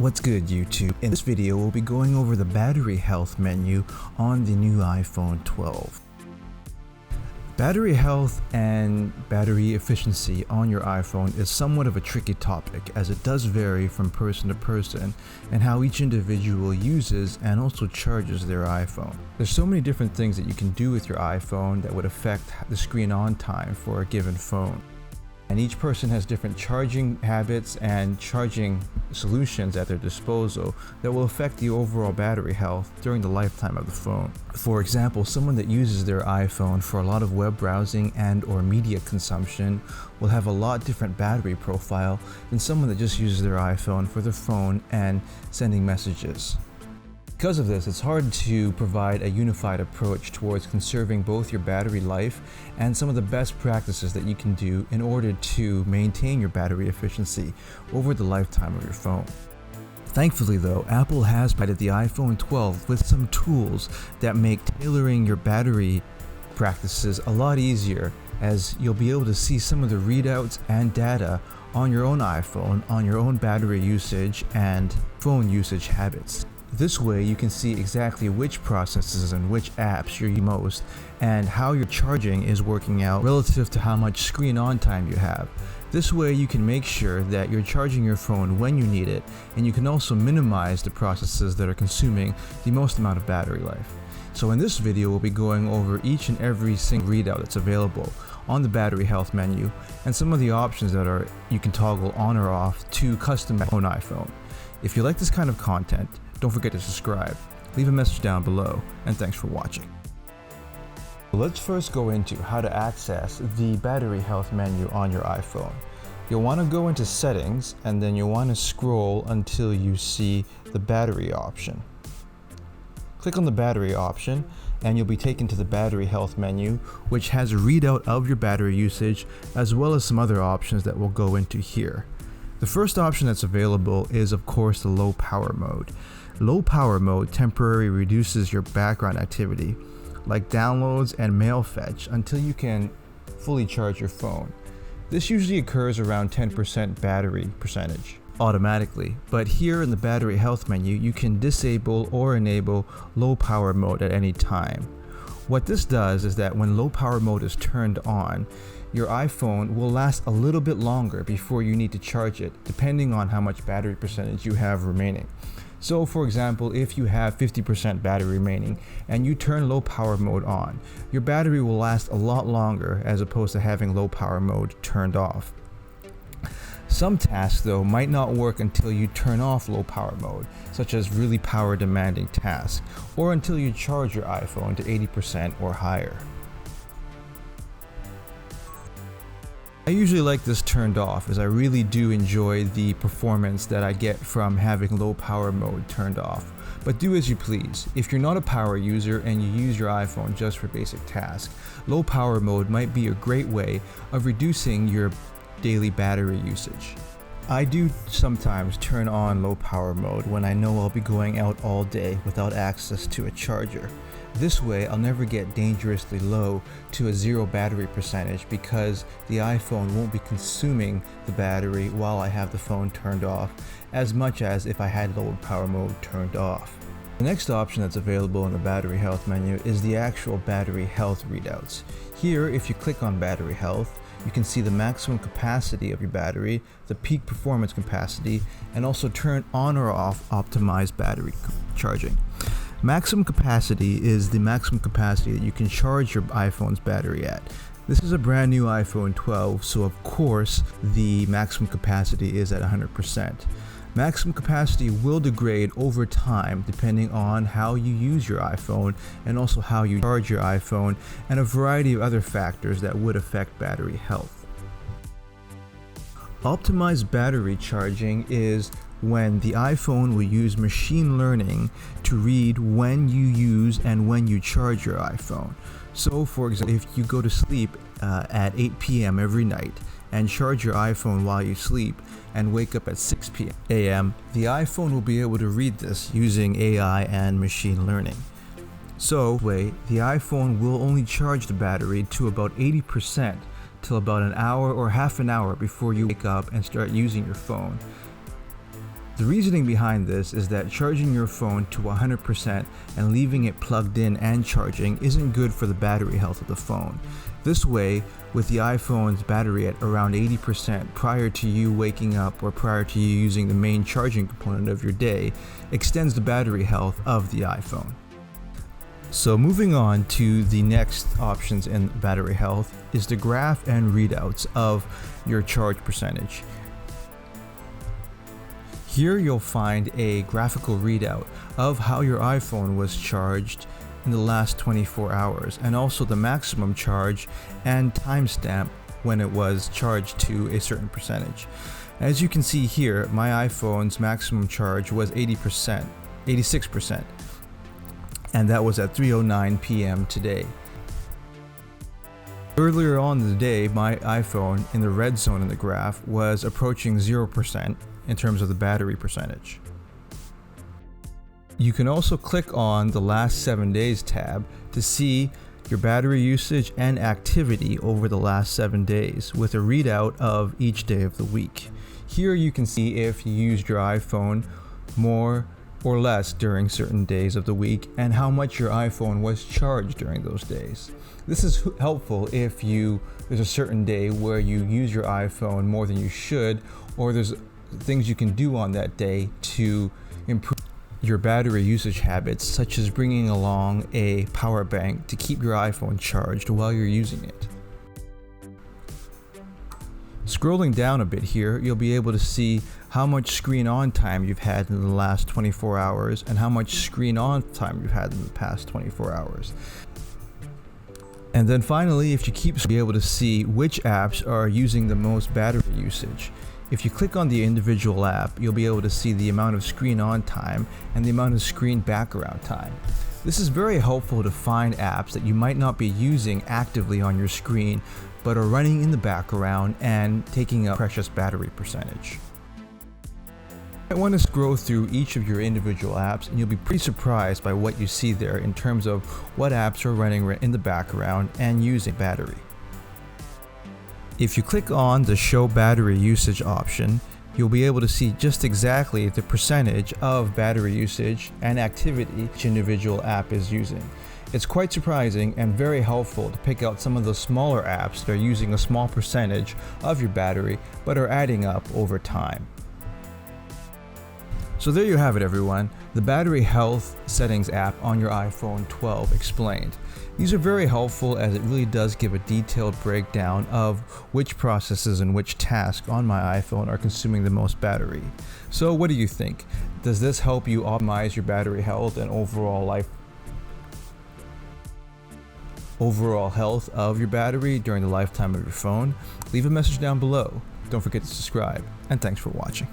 What's good, YouTube? In this video, we'll be going over the battery health menu on the new iPhone 12. Battery health and battery efficiency on your iPhone is somewhat of a tricky topic, as it does vary from person to person and how each individual uses and also charges their iPhone. There's so many different things that you can do with your iPhone that would affect the screen on time for a given phone. And each person has different charging habits and charging solutions at their disposal that will affect the overall battery health during the lifetime of the phone. For example, someone that uses their iPhone for a lot of web browsing and or media consumption will have a lot different battery profile than someone that just uses their iPhone for their phone and sending messages. Because of this, it's hard to provide a unified approach towards conserving both your battery life and some of the best practices that you can do in order to maintain your battery efficiency over the lifetime of your phone. Thankfully though, Apple has provided the iPhone 12 with some tools that make tailoring your battery practices a lot easier, as you'll be able to see some of the readouts and data on your own iPhone on your own battery usage and phone usage habits. This way you can see exactly which processes and which apps you're using most and how your charging is working out relative to how much screen on time you have. This way you can make sure that you're charging your phone when you need it, and you can also minimize the processes that are consuming the most amount of battery life. So in this video we'll be going over each and every single readout that's available on the battery health menu and some of the options that you can toggle on or off to customize your own iPhone. If you like this kind of content, don't forget to subscribe, leave a message down below, and thanks for watching. Let's first go into how to access the battery health menu on your iPhone. You'll want to go into settings, and then you'll want to scroll until you see the battery option. Click on the battery option and you'll be taken to the battery health menu, which has a readout of your battery usage as well as some other options that we'll go into here. The first option that's available is of course the low power mode. Low power mode temporarily reduces your background activity like downloads and mail fetch until you can fully charge your phone. This usually occurs around 10% battery percentage automatically, but here in the battery health menu you can disable or enable low power mode at any time. What this does is that when low power mode is turned on, your iPhone will last a little bit longer before you need to charge it, depending on how much battery percentage you have remaining. So for example, if you have 50% battery remaining and you turn low power mode on, your battery will last a lot longer as opposed to having low power mode turned off. Some tasks though might not work until you turn off low power mode, such as really power demanding tasks, or until you charge your iPhone to 80% or higher. I usually like this turned off, as I really do enjoy the performance that I get from having low power mode turned off. But do as you please. If you're not a power user and you use your iPhone just for basic tasks, low power mode might be a great way of reducing your daily battery usage. I do sometimes turn on low power mode when I know I'll be going out all day without access to a charger. This way I'll never get dangerously low to a zero battery percentage, because the iPhone won't be consuming the battery while I have the phone turned off as much as if I had low power mode turned off. The next option that's available in the battery health menu is the actual battery health readouts. Here, if you click on battery health, you can see the maximum capacity of your battery, the peak performance capacity, and also turn on or off optimized battery charging. Maximum capacity is the maximum capacity that you can charge your iPhone's battery at. This is a brand new iPhone 12, so of course the maximum capacity is at 100%. Maximum capacity will degrade over time depending on how you use your iPhone and also how you charge your iPhone, and a variety of other factors that would affect battery health. Optimized battery charging is when the iPhone will use machine learning to read when you use and when you charge your iPhone. So for example, if you go to sleep at 8 p.m. every night and charge your iPhone while you sleep and wake up at 6 a.m., the iPhone will be able to read this using AI and machine learning. So the iPhone will only charge the battery to about 80% till about an hour or half an hour before you wake up and start using your phone. The reasoning behind this is that charging your phone to 100% and leaving it plugged in and charging isn't good for the battery health of the phone. This way, with the iPhone's battery at around 80% prior to you waking up or prior to you using the main charging component of your day, extends the battery health of the iPhone. So moving on to the next options in battery health is the graph and readouts of your charge percentage. Here you'll find a graphical readout of how your iPhone was charged in the last 24 hours, and also the maximum charge and timestamp when it was charged to a certain percentage. As you can see here, my iPhone's maximum charge was 86%, and that was at 3:09 p.m. today. Earlier on in the day, my iPhone in the red zone in the graph was approaching 0% in terms of the battery percentage. You can also click on the last 7 days tab to see your battery usage and activity over the last 7 days with a readout of each day of the week. Here you can see if you used your iPhone more or less during certain days of the week and how much your iPhone was charged during those days. This is helpful if there's a certain day where you use your iPhone more than you should, or there's things you can do on that day to improve your battery usage habits, such as bringing along a power bank to keep your iPhone charged while you're using it. Scrolling down a bit here, you'll be able to see how much screen on time you've had in the last 24 hours and how much screen on time you've had in the past 24 hours. And then finally, if you be able to see which apps are using the most battery usage. If you click on the individual app, you'll be able to see the amount of screen on time and the amount of screen background time. This is very helpful to find apps that you might not be using actively on your screen, but are running in the background and taking up precious battery percentage. I want to scroll through each of your individual apps, and you'll be pretty surprised by what you see there in terms of what apps are running in the background and using battery. If you click on the Show Battery Usage option, you'll be able to see just exactly the percentage of battery usage and activity each individual app is using. It's quite surprising and very helpful to pick out some of the smaller apps that are using a small percentage of your battery but are adding up over time. So there you have it, everyone, the battery health settings app on your iPhone 12 explained. These are very helpful as it really does give a detailed breakdown of which processes and which tasks on my iPhone are consuming the most battery. So what do you think? Does this help you optimize your battery health and overall health of your battery during the lifetime of your phone? Leave a message down below. Don't forget to subscribe, and thanks for watching.